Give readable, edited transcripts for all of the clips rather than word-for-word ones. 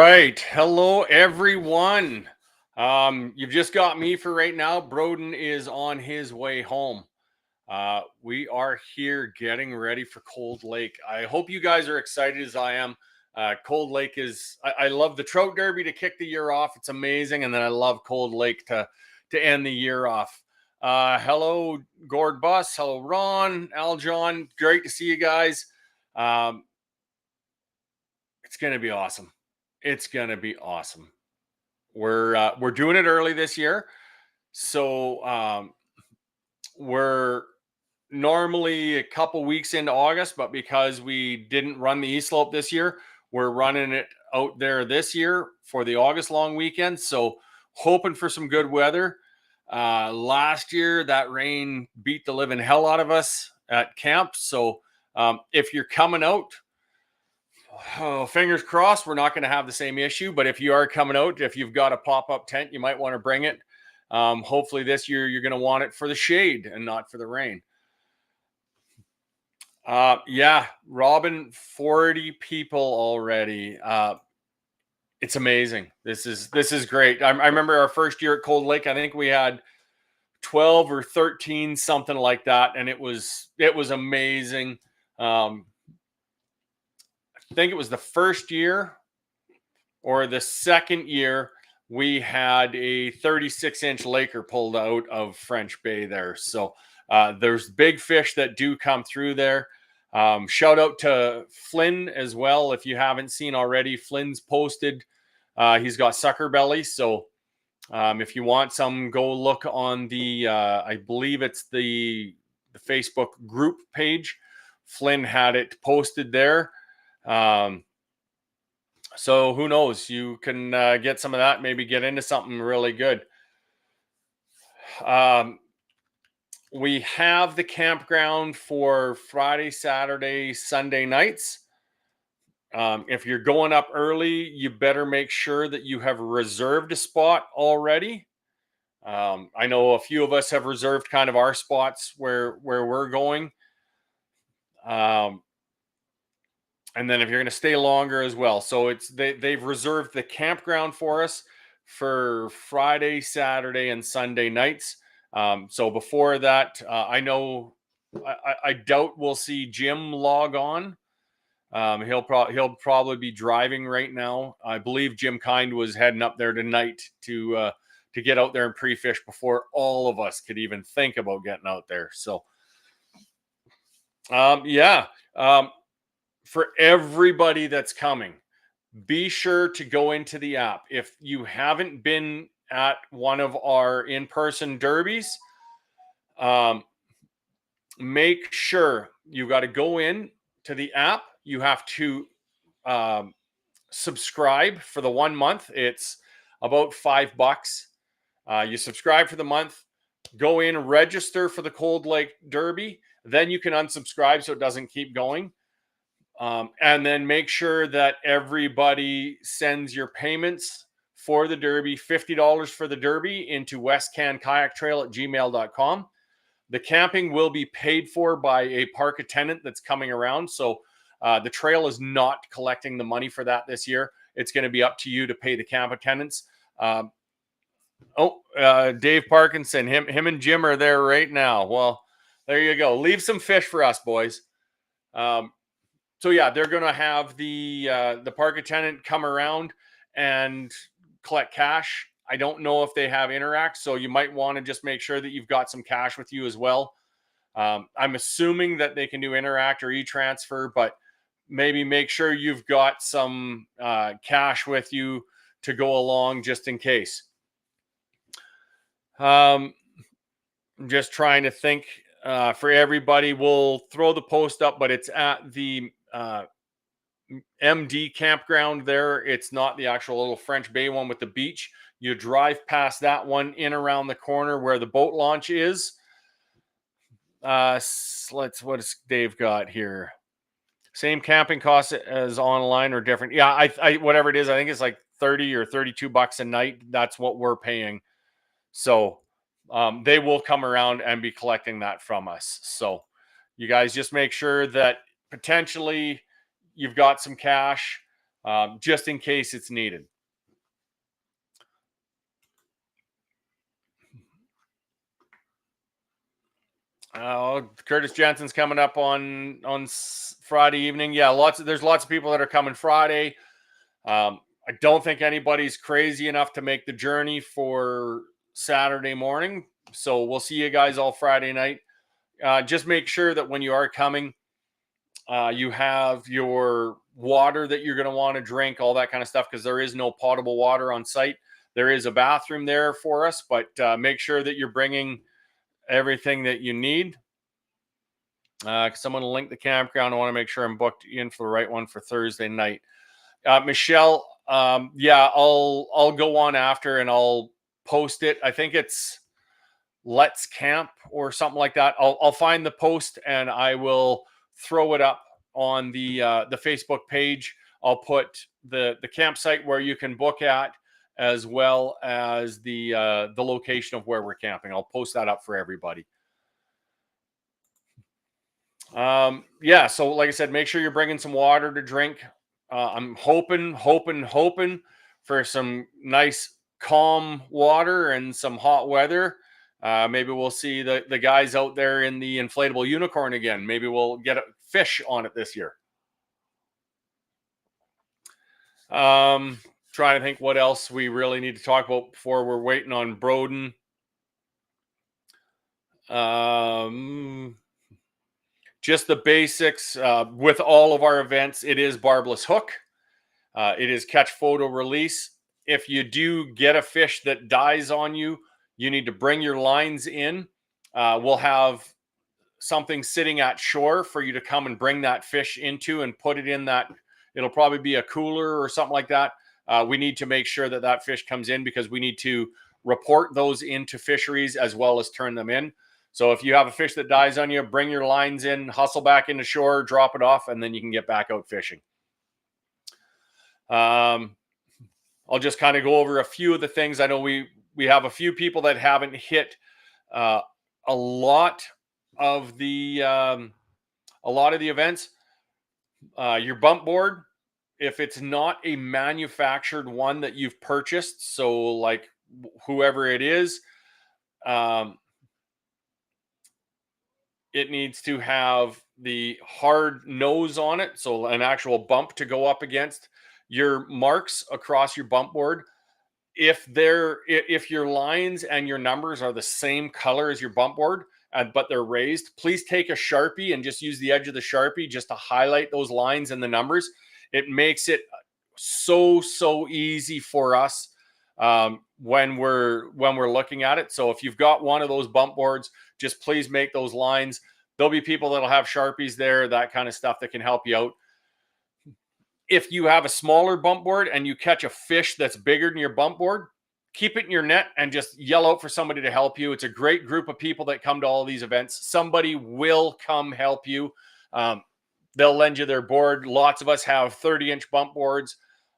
right. Hello, everyone. You've just got me for right now. Brodyn is on his way home. We are here getting ready for Cold Lake. I hope you guys are excited as I am. Cold Lake I love the Trout Derby to kick the year off. It's amazing. And then I love Cold Lake to end the year off. Hello, Gord Bus. Hello, Ron, Al John. Great to see you guys. Um, it's going to be awesome. It's going to be awesome. We're doing it early this year, so we're normally a couple weeks into August, but because we didn't run the East Slope this year, we're running it out there this year for the August long weekend. So hoping for some good weather. Last year that rain beat the living hell out of us at camp. So if you're coming out, fingers crossed we're not going to have the same issue, but if you are coming out, if you've got a pop-up tent, you might want to bring it. Hopefully this year you're going to want it for the shade and not for the rain. Yeah, Robin, 40 people already. It's amazing. This is great. I remember our first year at Cold Lake, I think we had 12 or 13, something like that, and it was amazing. I think it was the first year or the second year we had a 36-inch Laker pulled out of French Bay there. So there's big fish that do come through there. Shout out to Flynn as well. If you haven't seen already, Flynn's posted. He's got sucker belly. So if you want some, go look on the, I believe it's the Facebook group page. Flynn had it posted there. So who knows? You can get some of that, maybe get into something really good. We have the campground for Friday, Saturday, Sunday nights. If you're going up early, you better make sure that you have reserved a spot already. I know a few of us have reserved kind of our spots where we're going. And then if you're going to stay longer as well. So they've reserved the campground for us for Friday, Saturday, and Sunday nights. So before that, I know I doubt we'll see Jim log on. He'll probably be driving right now. I believe Jim Kind was heading up there tonight to get out there and pre-fish before all of us could even think about getting out there. So yeah. For everybody that's coming, be sure to go into the app. If you haven't been at one of our in-person derbies, make sure you got to go in to the app. You have to subscribe for the 1 month. It's about $5. You subscribe for the month, go in, register for the Cold Lake Derby. Then you can unsubscribe so it doesn't keep going. And then make sure that everybody sends your payments for the Derby, $50 for the Derby, into westcankajaktrail@gmail.com. The camping will be paid for by a park attendant that's coming around. So the trail is not collecting the money for that this year. It's going to be up to you to pay the camp attendants. Dave Parkinson, him and Jim are there right now. Well, there you go. Leave some fish for us, boys. So yeah, they're going to have the park attendant come around and collect cash. I don't know if they have Interact, so you might want to just make sure that you've got some cash with you as well. I'm assuming that they can do Interact or e-transfer, but maybe make sure you've got some cash with you to go along just in case. I'm just trying to think for everybody. We'll throw the post up, but it's at the MD campground there. It's not the actual little French Bay one with the beach. You drive past that one in around the corner where the boat launch is. What has Dave got here? Same camping costs as online or different? Yeah, I whatever it is, I think it's like $30 or $32 a night. That's what we're paying. So they will come around and be collecting that from us. So you guys just make sure that potentially you've got some cash. just in case it's needed. Curtis Jensen's coming up on Friday evening. Yeah, there's lots of people that are coming Friday. I don't think anybody's crazy enough to make the journey for Saturday morning. So we'll see you guys all Friday night. Just make sure that when you are coming, you have your water that you're going to want to drink, all that kind of stuff, because there is no potable water on site. There is a bathroom there for us, but make sure that you're bringing everything that you need. Someone will link the campground. I want to make sure I'm booked in for the right one for Thursday night. Michelle, yeah, I'll go on after and I'll post it. I think it's Let's Camp or something like that. I'll find the post and I will throw it up on the Facebook page. I'll put the campsite where you can book at, as well as the location of where we're camping. I'll post that up for everybody. Yeah, so like I said, make sure you're bringing some water to drink. I'm hoping for some nice calm water and some hot weather. Maybe we'll see the guys out there in the inflatable unicorn again. Maybe we'll get a fish on it this year. Trying to think what else we really need to talk about before we're waiting on Brodyn. Just the basics. With all of our events, it is barbless hook. It is catch, photo, release. If you do get a fish that dies on you, you need to bring your lines in. We'll have something sitting at shore for you to come and bring that fish into and put it in that. It'll probably be a cooler or something like that. We need to make sure that that fish comes in because we need to report those into fisheries as well as turn them in. So if you have a fish that dies on you, bring your lines in, hustle back into shore, drop it off, and then you can get back out fishing. I'll just kind of go over a few of the things. I know we have a few people that haven't hit a lot of the events. Your bump board, if it's not a manufactured one that you've purchased, so like whoever it is, it needs to have the hard nose on it, so an actual bump to go up against. Your marks across your bump board, if your lines and your numbers are the same color as your bump board, but they're raised, please take a Sharpie and just use the edge of the Sharpie just to highlight those lines and the numbers. It makes it so easy for us when we're looking at it. So if you've got one of those bump boards, just please make those lines. There'll be people that'll have Sharpies there, that kind of stuff that can help you out. If you have a smaller bump board and you catch a fish that's bigger than your bump board, keep it in your net and just yell out for somebody to help you. It's a great group of people that come to all these events. Somebody will come help you. They'll lend you their board. Lots of us have 30-inch bump boards.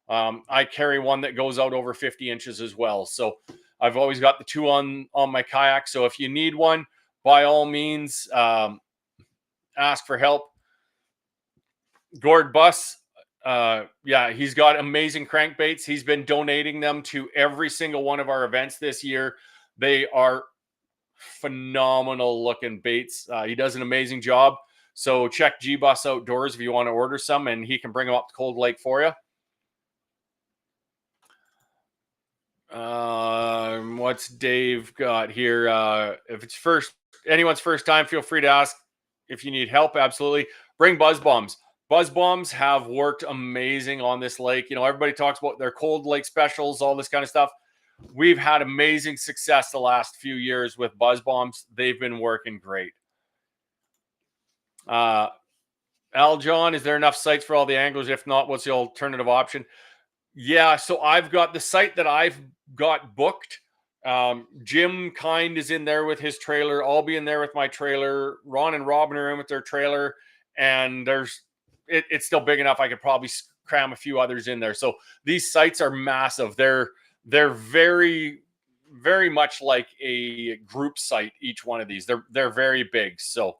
I carry one that goes out over 50 inches as well. So I've always got the two on my kayak. So if you need one, by all means, ask for help. Gord Buss, yeah, he's got amazing crankbaits. He's been donating them to every single one of our events this year. They are phenomenal looking baits. He does an amazing job. So check G-Bus Outdoors if you want to order some, and he can bring them up to Cold Lake for you. What's Dave got here? If it's anyone's first time, feel free to ask if you need help. Absolutely. Bring buzz bombs. Buzz bombs have worked amazing on this lake. You know, everybody talks about their Cold Lake specials, all this kind of stuff. We've had amazing success the last few years with buzz bombs. They've been working great. Al John, is there enough sites for all the anglers? If not, what's the alternative option? Yeah, so I've got the site that I've got booked. Jim Kind is in there with his trailer. I'll be in there with my trailer. Ron and Robin are in with their trailer. And it's still big enough. I could probably cram a few others in there. So these sites are massive. They're very, very much like a group site. Each one of these, they're very big. So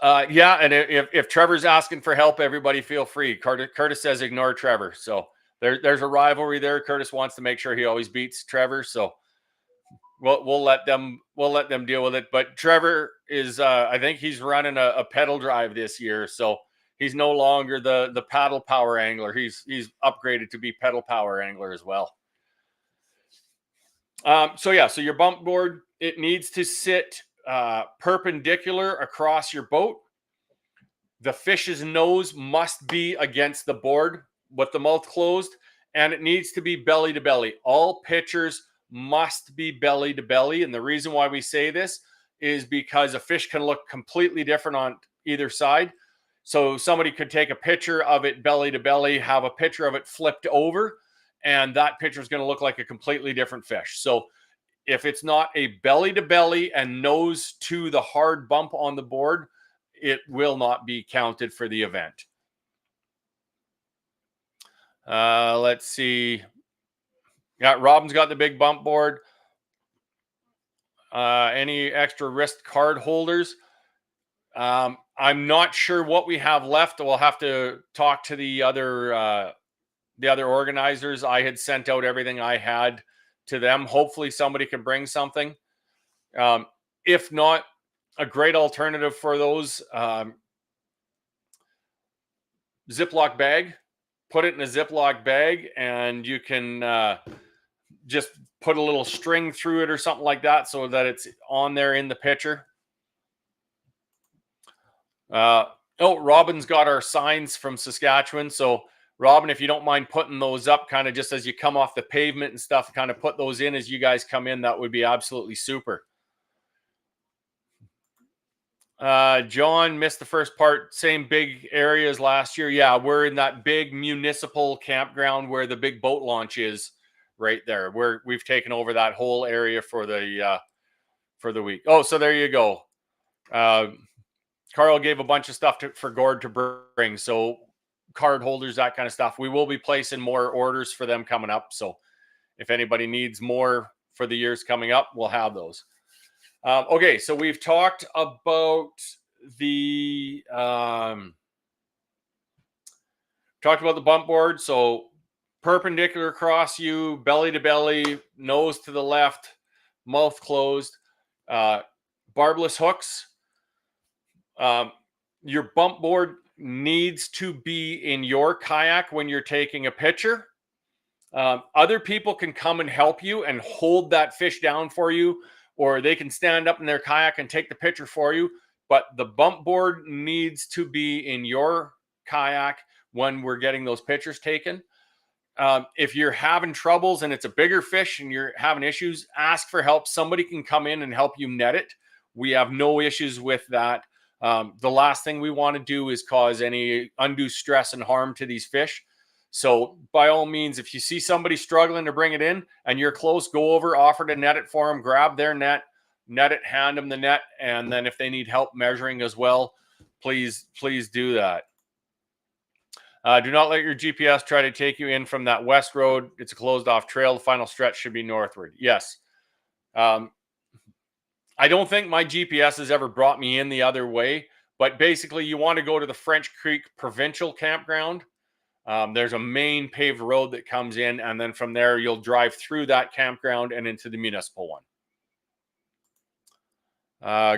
Yeah, and if Trevor's asking for help, everybody feel free. Curtis says ignore Trevor. So there's a rivalry there. Curtis wants to make sure he always beats Trevor. So we'll let them deal with it. But Trevor is I think he's running a pedal drive this year, so he's no longer the paddle power angler. He's upgraded to be pedal power angler as well. So your bump board, it needs to sit perpendicular across your boat. The fish's nose must be against the board with the mouth closed, and it needs to be belly to belly. All pitchers must be belly to belly. And the reason why we say this is because a fish can look completely different on either side. So somebody could take a picture of it belly to belly, have a picture of it flipped over, and that picture is going to look like a completely different fish. So if it's not a belly to belly and nose to the hard bump on the board, it will not be counted for the event. Let's see. Yeah, Robin's got the big bump board. Any extra wrist card holders? I'm not sure what we have left. We'll have to talk to the other organizers. I had sent out everything I had to them. Hopefully somebody can bring something. If not, a great alternative for those, Ziploc bag. Put it in a Ziploc bag, and you can just put a little string through it or something like that so that it's on there in the pitcher. Robin's got our signs from Saskatchewan. So, Robin, if you don't mind putting those up kind of just as you come off the pavement and stuff, kind of put those in as you guys come in, that would be absolutely super. John missed the first part. Same big area as last year. Yeah, we're in that big municipal campground where the big boat launch is right there. We've taken over that whole area for the week. Oh, so there you go. Carl gave a bunch of stuff for Gord to bring. So card holders, that kind of stuff. We will be placing more orders for them coming up. So if anybody needs more for the years coming up, we'll have those. Okay, so we've talked about the bump board. So perpendicular across you, belly to belly, nose to the left, mouth closed, barbless hooks. Your bump board needs to be in your kayak when you're taking a picture. Other people can come and help you and hold that fish down for you, or they can stand up in their kayak and take the picture for you. But the bump board needs to be in your kayak when we're getting those pictures taken. If you're having troubles and it's a bigger fish and you're having issues, ask for help. Somebody can come in and help you net it. We have no issues with that. The last thing we want to do is cause any undue stress and harm to these fish. So by all means, if you see somebody struggling to bring it in and you're close, go over, offer to net it for them, grab their net it, hand them the net. And then if they need help measuring as well, please do that. Do not let your GPS try to take you in from that west road. It's a closed off trail. The final stretch should be northward. Yes. I don't think my GPS has ever brought me in the other way, but basically you want to go to the French Creek Provincial Campground. There's a main paved road that comes in, and then from there you'll drive through that campground and into the municipal one.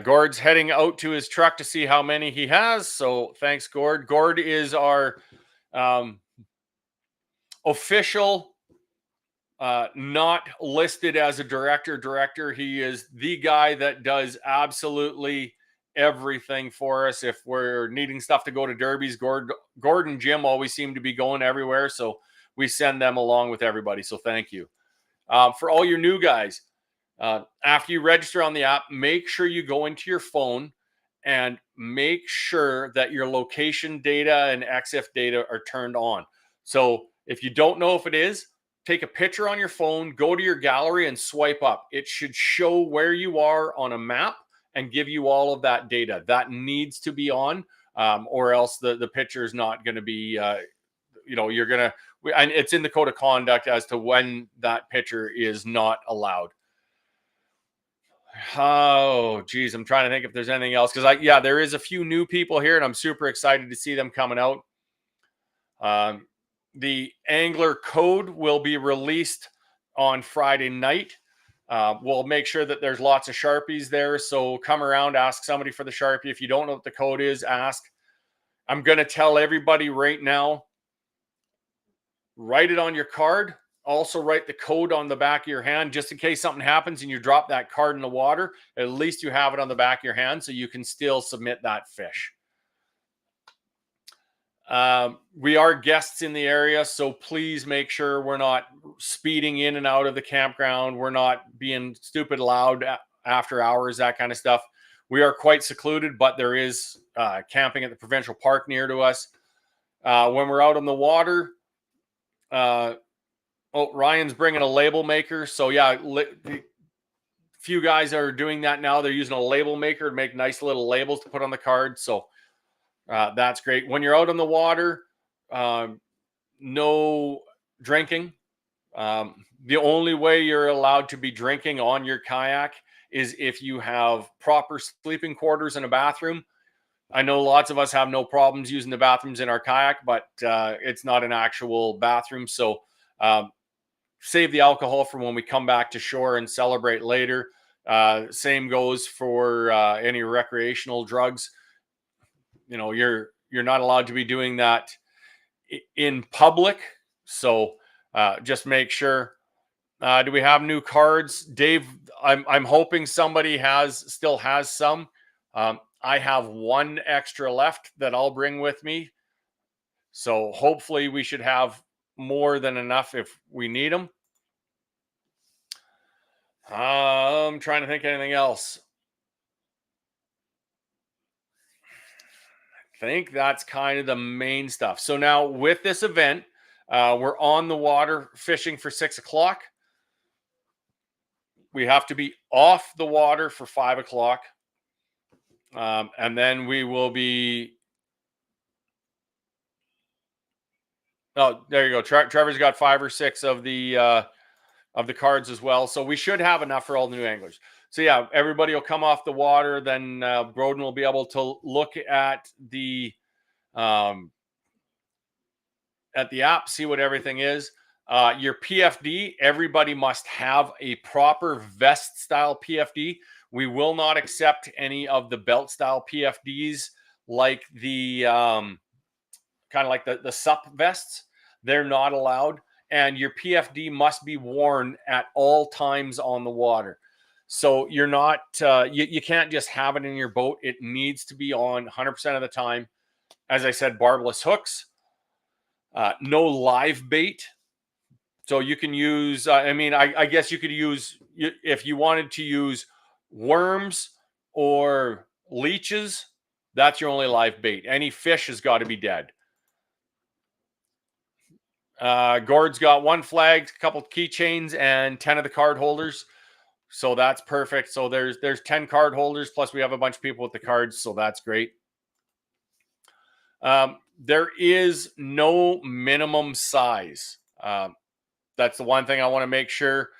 Gord's heading out to his truck to see how many he has. So thanks, Gord. Gord is our official, not listed as a director. He is the guy that does absolutely everything for us. If we're needing stuff to go to derbies, Gord and Jim always seem to be going everywhere, so we send them along with everybody. So thank you. For all your new guys, after you register on the app, make sure you go into your phone and make sure that your location data and EXIF data are turned on. So if you don't know if it is, take a picture on your phone, go to your gallery and swipe up. It should show where you are on a map and give you all of that data. That needs to be on, or else the picture is not going to be, you're going to, and it's in the code of conduct as to when that picture is not allowed. Oh, geez, I'm trying to think if there's anything else because yeah, there is a few new people here, and I'm super excited to see them coming out. Um, the angler code will be released on Friday night. We'll make sure that there's lots of Sharpies there. So come around, ask somebody for the Sharpie. If you don't know what the code is, ask. I'm going to tell everybody right now, write it on your card. Also, write the code on the back of your hand just in case something happens and you drop that card in the water. At least you have it on the back of your hand so you can still submit that fish. We are guests in the area, so please make sure we're not speeding in and out of the campground. We're not being stupid loud after hours, that kind of stuff. We are quite secluded, but there is camping at the provincial park near to us. When we're out on the water, Ryan's bringing a label maker. So yeah, a few guys are doing that now. They're using a label maker to make nice little labels to put on the card. So that's great. When you're out on the water, no drinking. The only way you're allowed to be drinking on your kayak is if you have proper sleeping quarters and a bathroom. I know lots of us have no problems using the bathrooms in our kayak, but it's not an actual bathroom. So save the alcohol for when we come back to shore and celebrate later. Same goes for any recreational drugs. You're not allowed to be doing that in public. So just make sure. Do we have new cards, Dave? I'm hoping somebody still has some. I have one extra left that I'll bring with me. So hopefully we should have more than enough if we need them. I'm trying to think of anything else. I think that's kind of the main stuff. So now with this event, we're on the water fishing for 6 o'clock. We have to be off the water for 5 o'clock. And then we will be. Oh, there you go. Trevor's got 5 or 6 of the cards as well. So we should have enough for all the new anglers. So yeah, everybody will come off the water. Then Brodyn will be able to look at the app, see what everything is. Your PFD, everybody must have a proper vest style PFD. We will not accept any of the belt style PFDs like the kind of like the SUP vests. They're not allowed. And your PFD must be worn at all times on the water. So you're not, you can't just have it in your boat. It needs to be on 100% of the time. As I said, barbless hooks, no live bait. So you can use, I guess you could use, if you wanted to use worms or leeches, that's your only live bait. Any fish has got to be dead. Gord's got 1 flag, a couple keychains, and 10 of the card holders. So that's perfect. So there's 10 card holders, plus we have a bunch of people with the cards, so that's great. There is no minimum size. That's the one thing I want to make sure.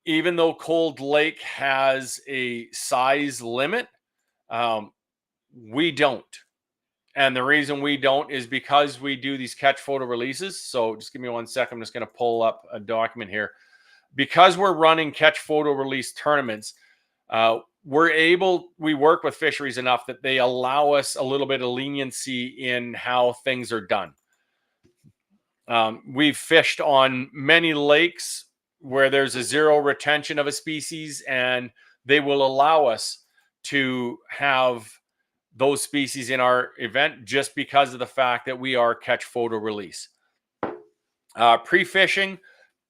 Even though Cold Lake has a size limit, we don't. And the reason we don't is because we do these catch photo releases. So just give me 1 second. I'm just going to pull up a document here. Because we're running catch photo release tournaments, we work with fisheries enough that they allow us a little bit of leniency in how things are done. We've fished on many lakes where there's a zero retention of a species, and they will allow us to have those species in our event just because of the fact that we are catch photo release. Pre-fishing,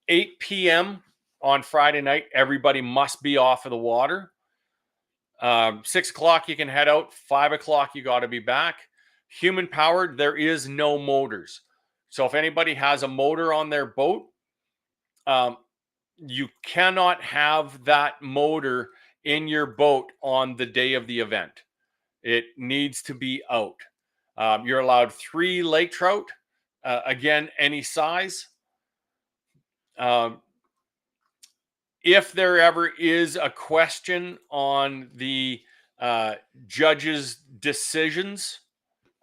8 p.m. on Friday night, everybody must be off of the water. 6 o'clock, you can head out. 5 o'clock, you got to be back. Human powered, there is no motors. So if anybody has a motor on their boat, you cannot have that motor in your boat on the day of the event. It needs to be out. You're allowed 3 lake trout. Again, any size. if there ever is a question on the judges' decisions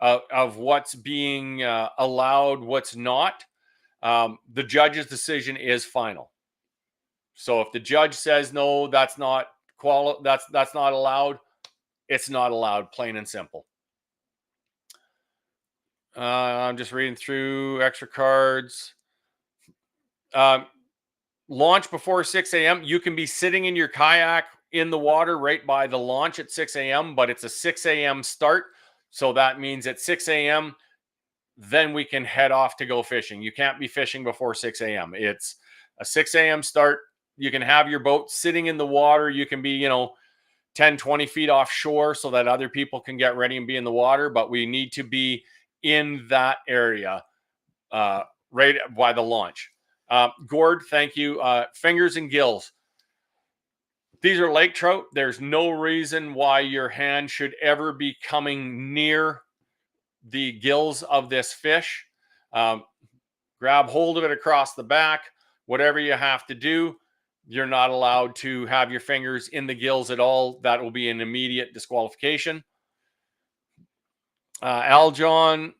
of what's being allowed, what's not, the judge's decision is final. So if the judge says no, that's not that's not allowed, it's not allowed, plain and simple. I'm just reading through extra cards. Launch before 6 a.m. You can be sitting in your kayak in the water right by the launch at 6 a.m., but it's a 6 a.m. start. So that means at 6 a.m., then we can head off to go fishing. You can't be fishing before 6 a.m. It's a 6 a.m. start. You can have your boat sitting in the water. You can be, 10, 20 feet offshore so that other people can get ready and be in the water. But we need to be in that area right by the launch. Gord, thank you. Fingers and gills. These are lake trout. There's no reason why your hand should ever be coming near the gills of this fish. Grab hold of it across the back. Whatever you have to do, you're not allowed to have your fingers in the gills at all. That will be an immediate disqualification. Aljon,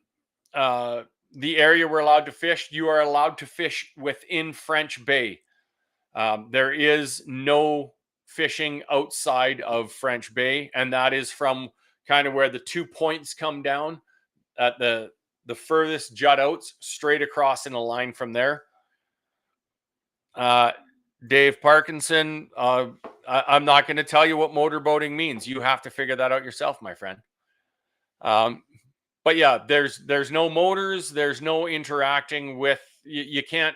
the area we're allowed to fish, you are allowed to fish within French Bay. There is no fishing outside of French Bay, and that is from kind of where the 2 points come down at the furthest jut outs, straight across in a line from there. Dave Parkinson, I'm not going to tell you what motorboating means. You have to figure that out yourself, my friend. But yeah, there's no motors. There's no interacting with, you can't,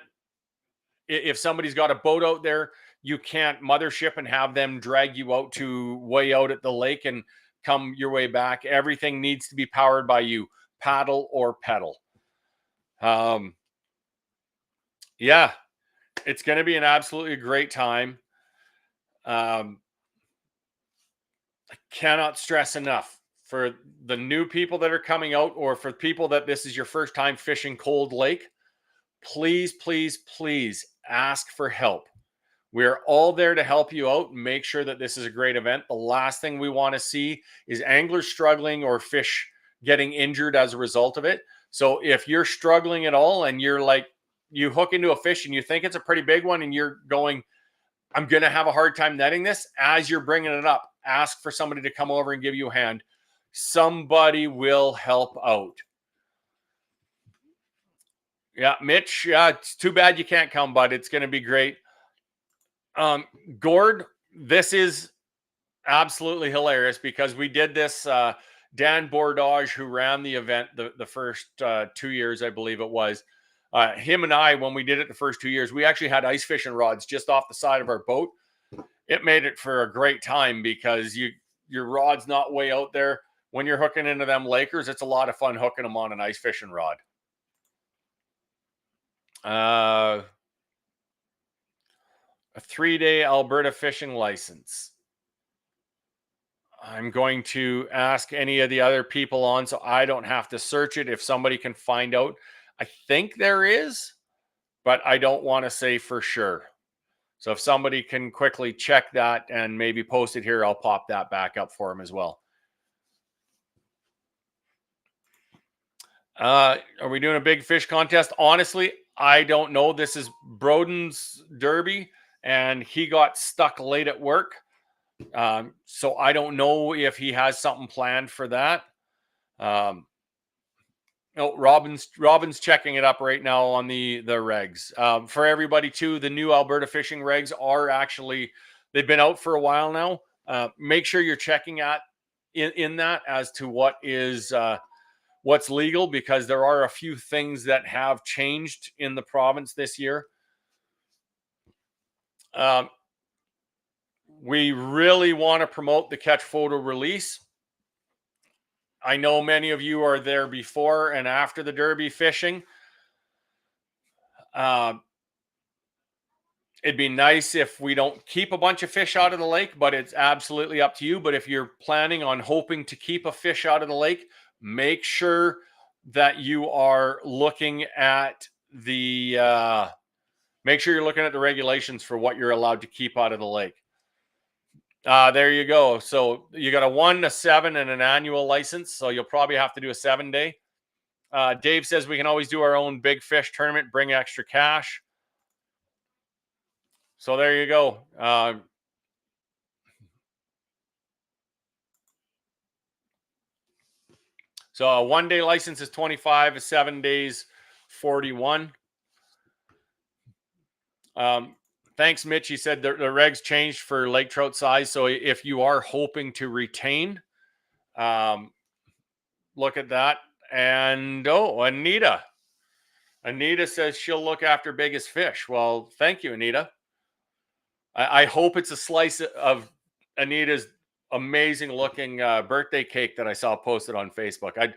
if somebody's got a boat out there, you can't mothership and have them drag you out to way out at the lake and come your way back. Everything needs to be powered by you, paddle or pedal. Yeah, it's going to be an absolutely great time. I cannot stress enough for the new people that are coming out, or for people that this is your first time fishing Cold Lake. Please, please, please ask for help. We're all there to help you out and make sure that this is a great event. The last thing we want to see is anglers struggling or fish getting injured as a result of it. So if you're struggling at all and you're like, you hook into a fish and you think it's a pretty big one and you're going, I'm going to have a hard time netting this, as you're bringing it up, ask for somebody to come over and give you a hand. Somebody will help out. Yeah, Mitch, it's too bad you can't come, bud. It's going to be great. Gord, this is absolutely hilarious because we did this. Dan Bordage, who ran the event the first 2 years, I believe it was, him and I, when we did it the first 2 years, we actually had ice fishing rods just off the side of our boat. It made it for a great time because your rod's not way out there. When you're hooking into them Lakers, it's a lot of fun hooking them on an ice fishing rod. A 3-day Alberta fishing license. I'm going to ask any of the other people on so I don't have to search it. If somebody can find out, I think there is, but I don't want to say for sure. So if somebody can quickly check that and maybe post it here, I'll pop that back up for them as well. Are we doing a big fish contest? Honestly, I don't know. This is Brodyn's derby, and he got stuck late at work. So I don't know if he has something planned for that. Robin's checking it up right now on the regs. For everybody too, the new Alberta fishing regs are actually, they've been out for a while now. Make sure you're checking in that as to what is what's legal, because there are a few things that have changed in the province this year. We really want to promote the catch photo release. I know many of you are there before and after the derby fishing. It'd be nice if we don't keep a bunch of fish out of the lake, but it's absolutely up to you. But if you're planning on hoping to keep a fish out of the lake, make sure that you are looking at the Make sure you're looking at the regulations for what you're allowed to keep out of the lake. There you go. So you got a 1, a 7, and an annual license. So you'll probably have to do a 7-day. Dave says we can always do our own big fish tournament, bring extra cash. So there you go. So a 1-day license is 25, a 7 days, 41. Thanks, Mitch. He said the regs changed for lake trout size. So if you are hoping to retain, look at that. And Anita says she'll look after biggest fish. Well, thank you, Anita. I hope it's a slice of Anita's amazing looking birthday cake that I saw posted on Facebook. I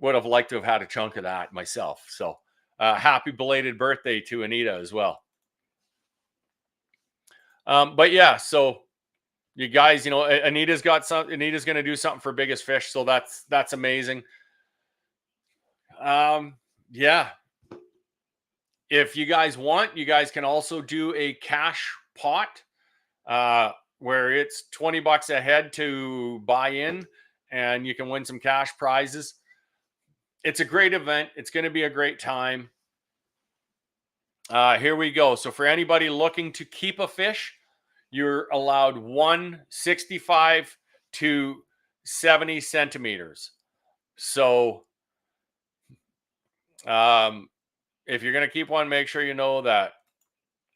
would have liked to have had a chunk of that myself. So happy belated birthday to Anita as well. But yeah, so you guys, Anita's going to do something for biggest fish. So that's amazing. Yeah. If you guys want, you guys can also do a cash pot, where it's $20 a head to buy in, and you can win some cash prizes. It's a great event. It's going to be a great time. Here we go. So for anybody looking to keep a fish, you're allowed 165 to 70 centimeters. So if you're going to keep one, make sure you know that.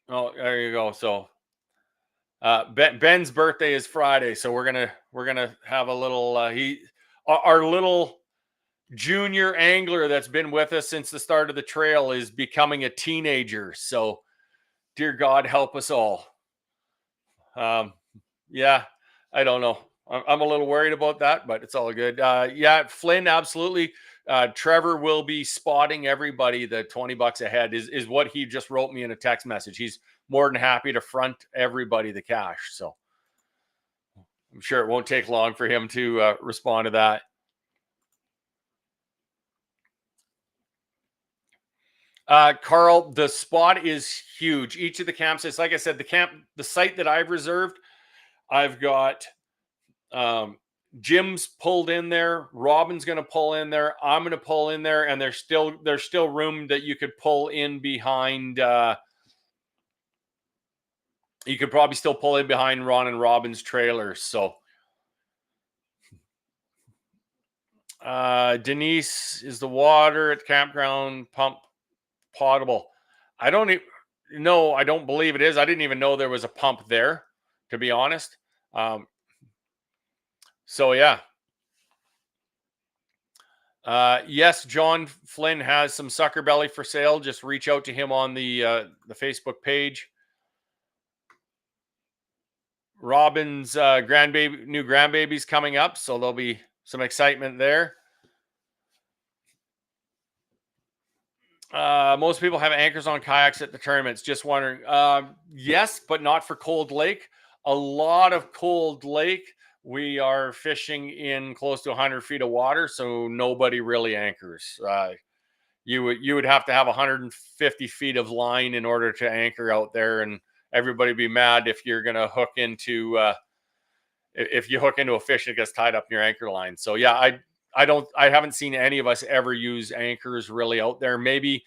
Oh, there you go. So Ben's birthday is Friday, so we're gonna have a little our little junior angler that's been with us since the start of the trail is becoming a teenager. So dear God, help us all. Yeah, I don't know. I'm a little worried about that, but it's all good. Yeah, Flynn, absolutely. Trevor will be spotting everybody. The $20 a head is what he just wrote me in a text message. He's more than happy to front everybody the cash. So I'm sure it won't take long for him to respond to that. Carl, the spot is huge. Each of the campsites, like I said, the site that I've reserved, I've got Jim's pulled in there. Robin's going to pull in there. I'm going to pull in there, and there's still room that you could pull in behind. You could probably still pull in behind Ron and Robin's trailers. So, Denise, is the water at the campground pump potable? I don't believe it is. I didn't even know there was a pump there, to be honest. So yeah. Yes, John Flynn has some sucker belly for sale. Just reach out to him on the Facebook page. Robin's new grandbaby's coming up, so there'll be some excitement there. Most people have anchors on kayaks at the tournaments. Just wondering. Yes, but not for Cold Lake. A lot of Cold Lake, we are fishing in close to 100 feet of water, so nobody really anchors. You would have to have 150 feet of line in order to anchor out there, and everybody be mad if you're gonna hook into if you hook into a fish that gets tied up in your anchor line. So yeah, I haven't seen any of us ever use anchors really out there. Maybe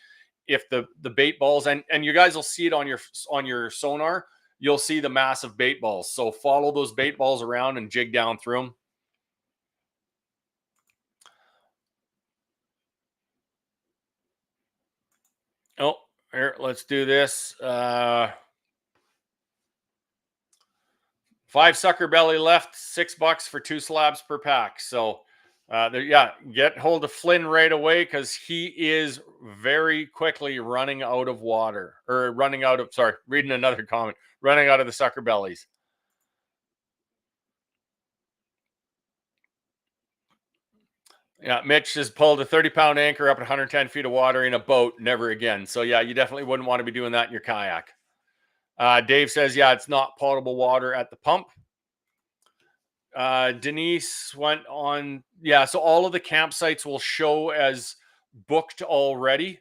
if the bait balls, and you guys will see it on your sonar, you'll see the massive bait balls. So follow those bait balls around and jig down through them. Oh, here, let's do this. 5 sucker belly left, $6 for 2 slabs per pack. So get hold of Flynn right away, because he is very quickly running out of water, or reading another comment, running out of the sucker bellies. Yeah, Mitch has pulled a 30-pound anchor up at 110 feet of water in a boat. Never again. So yeah, you definitely wouldn't want to be doing that in your kayak. Dave says, yeah, it's not potable water at the pump. Denise went on. Yeah, so all of the campsites will show as booked already.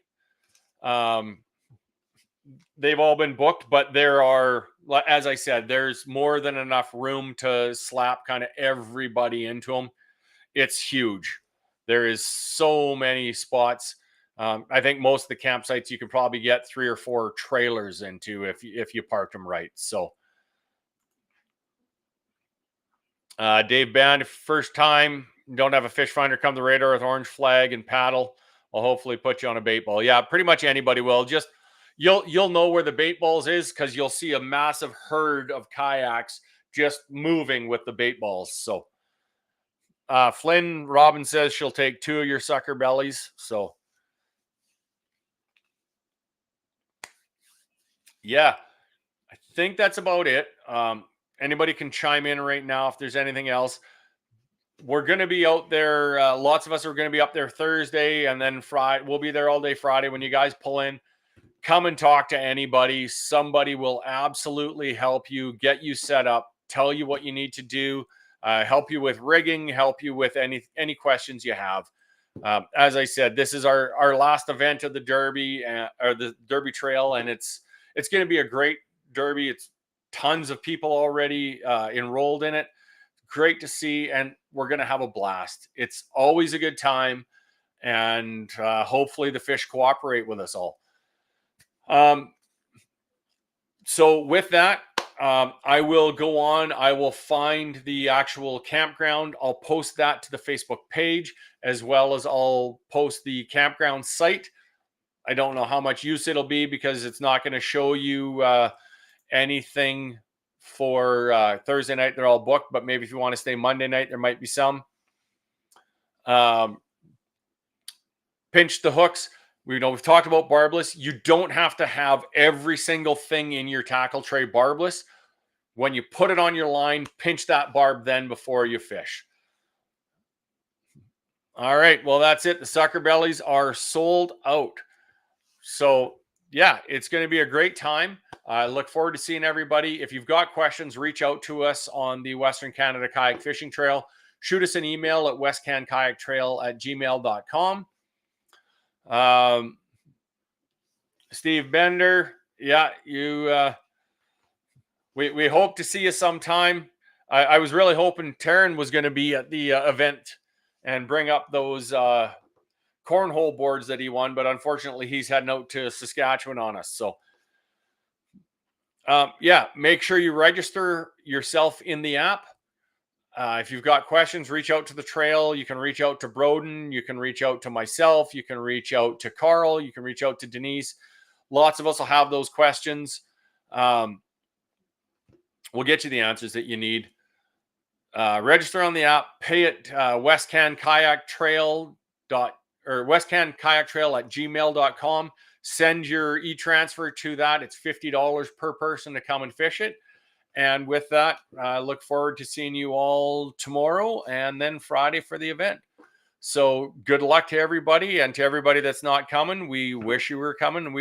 they've all been booked, but there are, as I said, there's more than enough room to slap kind of everybody into them. It's huge. There is so many spots. I think most of the campsites you can probably get 3 or 4 trailers into if you park them right. So, Dave Band, first time, don't have a fish finder, come to the radar with orange flag and paddle. I'll hopefully put you on a bait ball. Yeah, pretty much anybody will. Just you'll know where the bait balls is because you'll see a massive herd of kayaks just moving with the bait balls. So Flynn Robin says she'll take 2 of your sucker bellies. So yeah, I think that's about it. Anybody can chime in right now if there's anything else. We're going to be out there. Lots of us are going to be up there Thursday and then Friday. We'll be there all day Friday. When you guys pull in, come and talk to anybody. Somebody will absolutely help you, get you set up, tell you what you need to do, help you with rigging, help you with any questions you have. As I said, this is our last event of the Derby or the Derby Trail, and it's going to be a great Derby. It's tons of people already enrolled in it. Great to see, and we're going to have a blast. It's always a good time, and hopefully the fish cooperate with us all. So with that, I will go on. I will find the actual campground. I'll post that to the Facebook page, as well as I'll post the campground site. I don't know how much use it'll be because it's not going to show you anything for Thursday night. They're all booked, but maybe if you want to stay Monday night, there might be some. Pinch the hooks. We've talked about barbless. You don't have to have every single thing in your tackle tray barbless. When you put it on your line, pinch that barb then before you fish. All right. Well, that's it. The sucker bellies are sold out. So yeah, it's going to be a great time. I look forward to seeing everybody. If you've got questions, reach out to us on the Western Canada Kayak Fishing Trail. Shoot us an email at westcankayaktrail@gmail.com. Steve Bender, yeah, you. We hope to see you sometime. I was really hoping Taryn was going to be at the event and bring up those cornhole boards that he won, but unfortunately he's heading out to Saskatchewan on us. So yeah, make sure you register yourself in the app. If you've got questions, reach out to the trail. You can reach out to Brodyn. You can reach out to myself. You can reach out to Carl. You can reach out to Denise. Lots of us will have those questions. We'll get you the answers that you need. Register on the app. Pay it westcankayaktrail@gmail.com. Send your e-transfer to that. It's $50 per person to come and fish it. And with that, I look forward to seeing you all tomorrow and then Friday for the event. So good luck to everybody, and to everybody that's not coming, we wish you were coming, and we